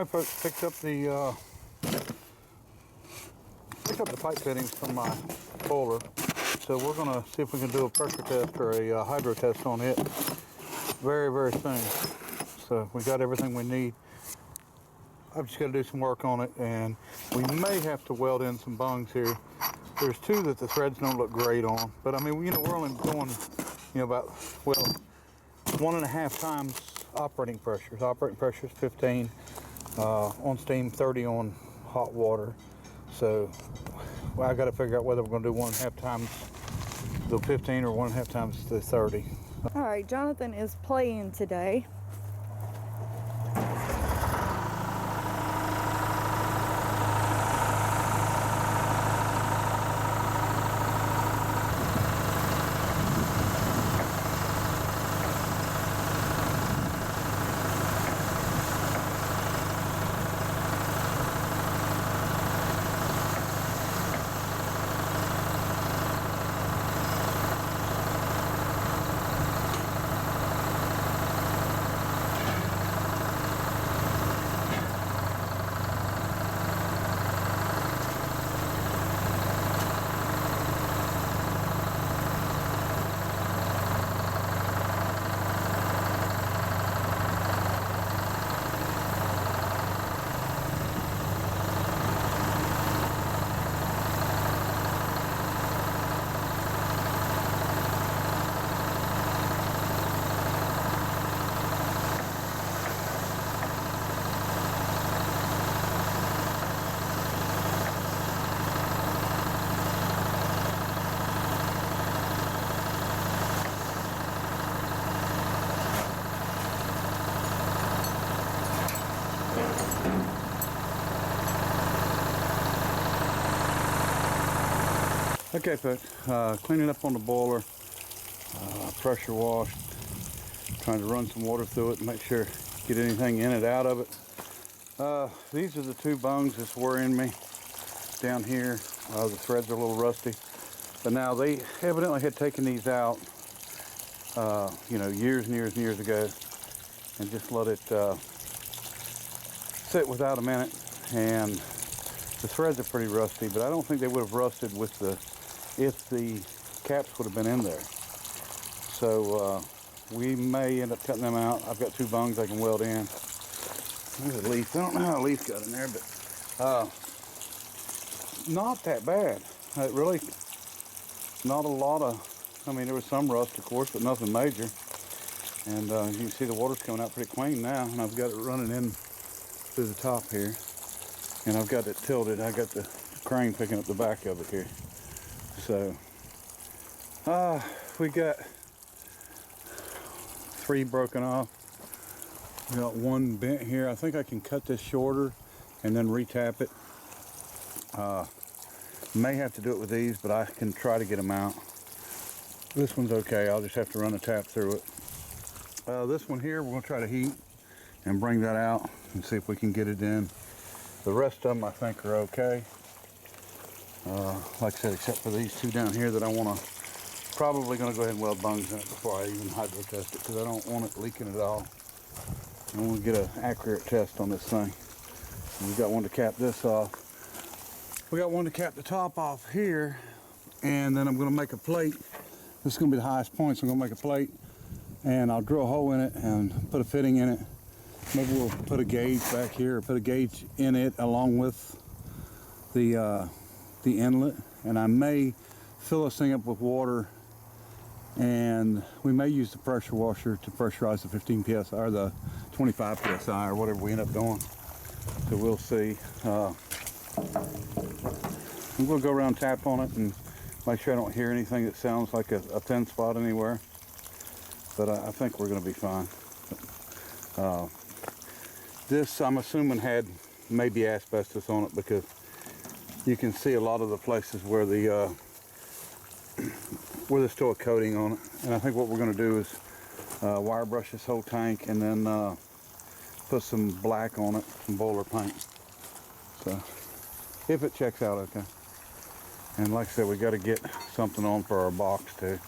Alright folks, picked up the pipe fittings from my boiler. So we're going to see if we can do a pressure test or a hydro test on it very, very soon. So we got everything we need. I've just got to do some work on it, and we may have to weld in some bungs here. There's two that the threads don't look great on, but I mean, you know, we're only going, you know, about, well, 1.5 times operating pressures. Operating pressure is 15 on steam, 30 on hot water. So well, I got to figure out whether we're going to do 1.5 times the 15 or 1.5 times the 30. All right, Jonathan is playing today. Okay folks, cleaning up on the boiler, pressure washed, trying to run some water through it and make sure get anything in it out of it. These are the two bungs that's worrying me down here. The threads are a little rusty, but now they evidently had taken these out you know, years and years and years ago, and just let it sit without a minute, and the threads are pretty rusty, but I don't think they would have rusted with the if the caps would have been in there. So we may end up cutting them out. I've got two bungs I can weld in. There's a leaf. I don't know how a leaf got in there, but not that bad. It really, not a lot of, I mean, there was some rust, of course, but nothing major. And you can see the water's coming out pretty clean now, and I've got it running in through the top here. And I've got it tilted. I got the crane picking up the back of it here. So, we got 3 broken off. We got 1 bent here. I think I can cut this shorter and then retap it. May have to do it with these, but I can try to get them out. This one's okay. I'll just have to run a tap through it. This one here, we're going to try to heat and bring that out and see if we can get it in. The rest of them I think are okay. Like I said, except for these two down here that I want to, probably going to go ahead and weld bungs in it before I even hydro test it, because I don't want it leaking at all. I want to get an accurate test on this thing. We've got one to cap this off. We got one to cap the top off here, and then I'm going to make a plate. This is going to be the highest point, so I'm going to make a plate, and I'll drill a hole in it and put a fitting in it. Maybe we'll put a gauge back here, or put a gauge in it along with the inlet, and I may fill this thing up with water, and we may use the pressure washer to pressurize the 15 psi or the 25 psi or whatever we end up doing. So we'll see. I'm going to go around, tap on it, and make sure I don't hear anything that sounds like a thin spot anywhere. But I think we're going to be fine. This, I'm assuming, had maybe asbestos on it, because you can see a lot of the places where the where there's still a coating on it. And I think what we're going to do is wire brush this whole tank, and then put some black on it, some boiler paint. So if it checks out okay. And like I said, we got to get something on for our box too,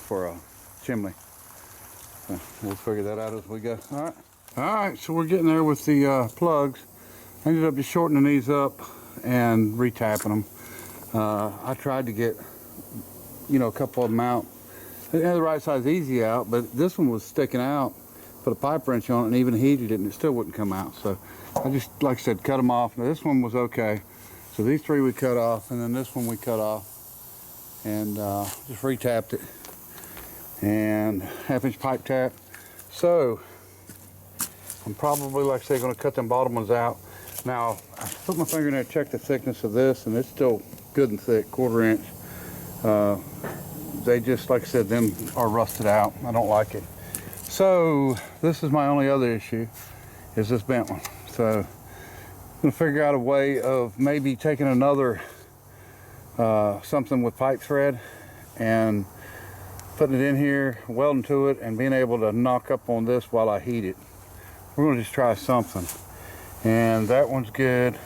for a chimney. So we'll figure that out as we go. All right. Alright, so we're getting there with the plugs. I ended up just shortening these up and retapping them. I tried to get, a couple of them out. It had the right size easy out, but this one was sticking out. Put a pipe wrench on it and even heated it and it still wouldn't come out. So I just, like I said, cut them off. Now this one was okay. So these three we cut off, and then this one we cut off. And just retapped it. And 1/2 inch pipe tap. So I'm probably, like I say, going to cut them bottom ones out. Now, I put my finger in there, check the thickness of this, and it's still good and thick, 1/4 inch. They just, like I said, them are rusted out. I don't like it. So this is my only other issue, is this bent one. So I'm going to figure out a way of maybe taking another something with pipe thread and putting it in here, welding to it, and being able to knock up on this while I heat it. We're going to just try something. And that one's good,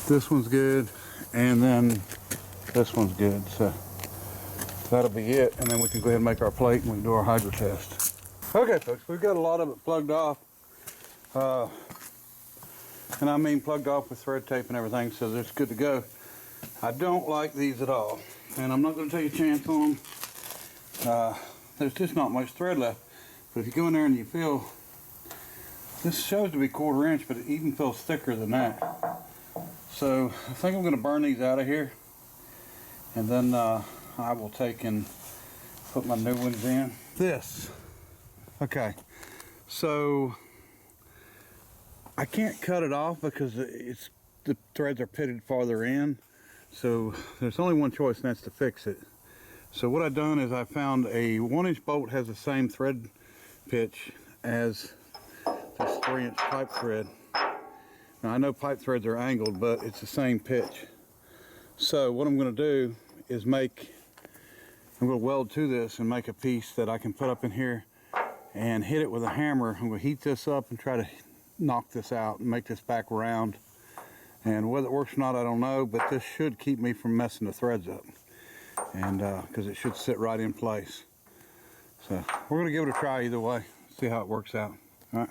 this one's good, and then this one's good. So that'll be it, and then we can go ahead and make our plate and we can do our hydro test. Okay folks, we've got a lot of it plugged off. And I mean plugged off with thread tape and everything, so it's good to go. I don't like these at all, and I'm not going to take a chance on them. There's just not much thread left. But if you go in there and you feel, this shows to be 1/4 inch, but it even feels thicker than that. So I think I'm going to burn these out of here, and then I will take and put my new ones in. This, okay, so I can't cut it off because the threads are pitted farther in. So there's only one choice, and that's to fix it. So what I've done is I found a 1-inch bolt has the same thread pitch as this 3-inch pipe thread. Now I know pipe threads are angled, but it's the same pitch. So what I'm going to do is I'm going to weld to this and make a piece that I can put up in here and hit it with a hammer. I'm going to heat this up and try to knock this out and make this back round. And whether it works or not, I don't know, but this should keep me from messing the threads up. And because it should sit right in place. So we're going to give it a try either way, see how it works out. All right.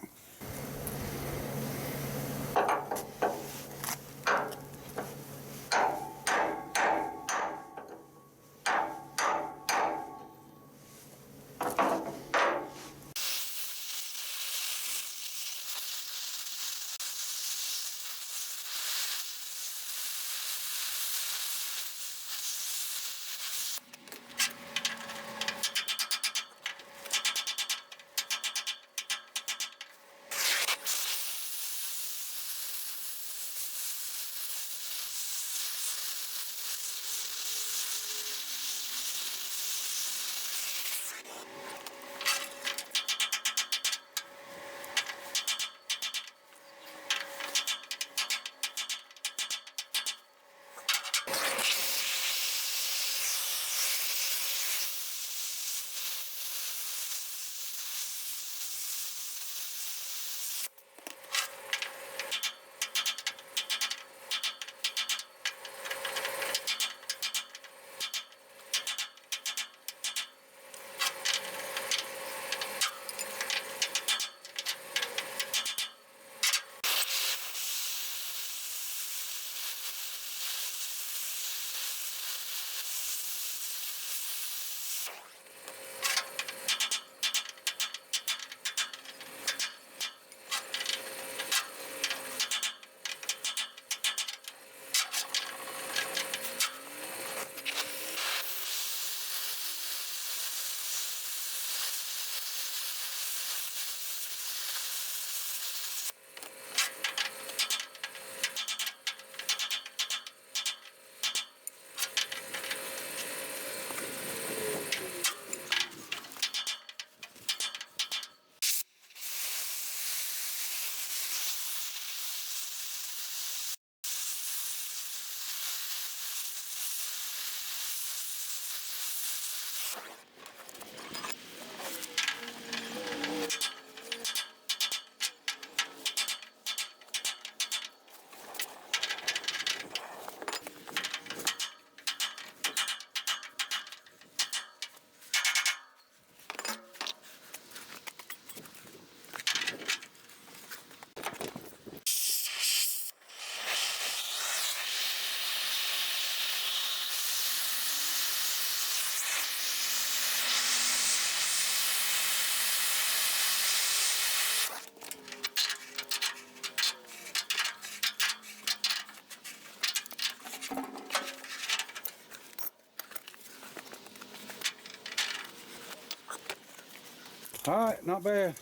Alright, not bad.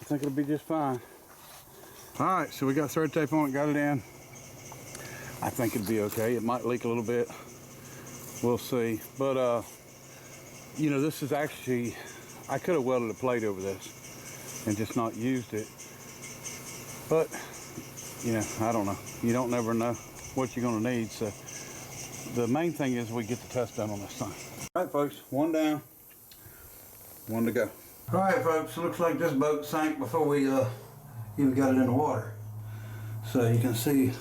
I think it'll be just fine. Alright, so we got thread tape on it, got it in. I think it'll be okay. It might leak a little bit. We'll see. But, you know, this is actually, I could have welded a plate over this and just not used it. But, you know, I don't know. You don't never know what you're going to need. So the main thing is we get the test done on this thing. All right, folks, one down, one to go. All right, folks, it looks like this boat sank before we even got it in the water. So you can see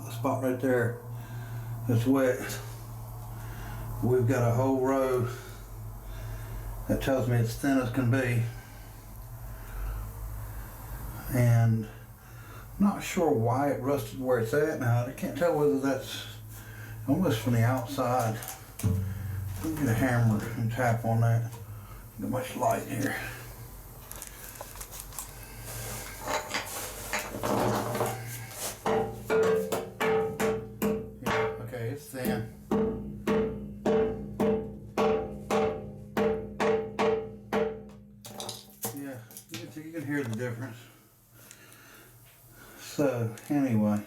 a spot right there that's wet. We've got a whole row that tells me it's thin as can be. And I'm not sure why it rusted where it's at now. I can't tell whether that's almost from the outside. Let me get a hammer and tap on that. Not much light here. Yeah, okay, it's thin. Yeah, you can hear the difference. So, anyway,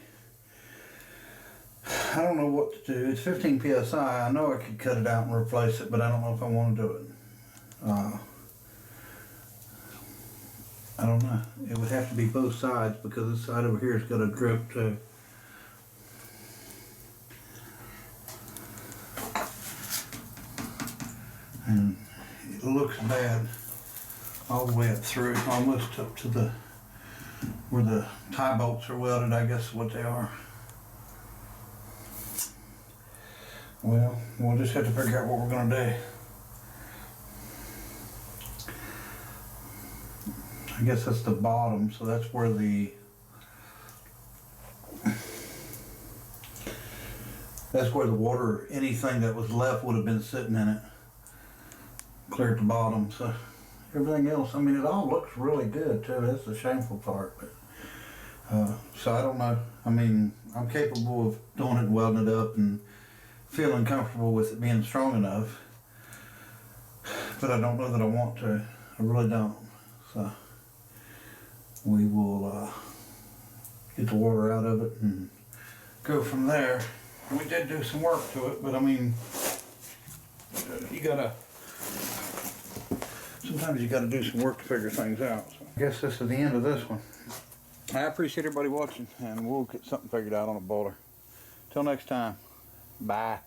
I don't know what to do. It's 15 PSI. I know I could cut it out and replace it, but I don't know if I want to do it. I don't know. It would have to be both sides because this side over here has got a grip too. And it looks bad all the way up through, almost up to the where the tie bolts are welded, I guess is what they are. Well, we'll just have to figure out what we're gonna do. I guess that's the bottom, so that's where the water, anything that was left would have been sitting in it. Clear at the bottom, so everything else, I mean, it all looks really good too. That's the shameful part, but so I don't know. I mean, I'm capable of doing it and welding it up and feeling comfortable with it being strong enough, but I don't know that I want to. I really don't. So we will get the water out of it and go from there. We did do some work to it, but I mean, sometimes you gotta do some work to figure things out. So I guess this is the end of this one. I appreciate everybody watching, and we'll get something figured out on a boiler. Till next time, bye.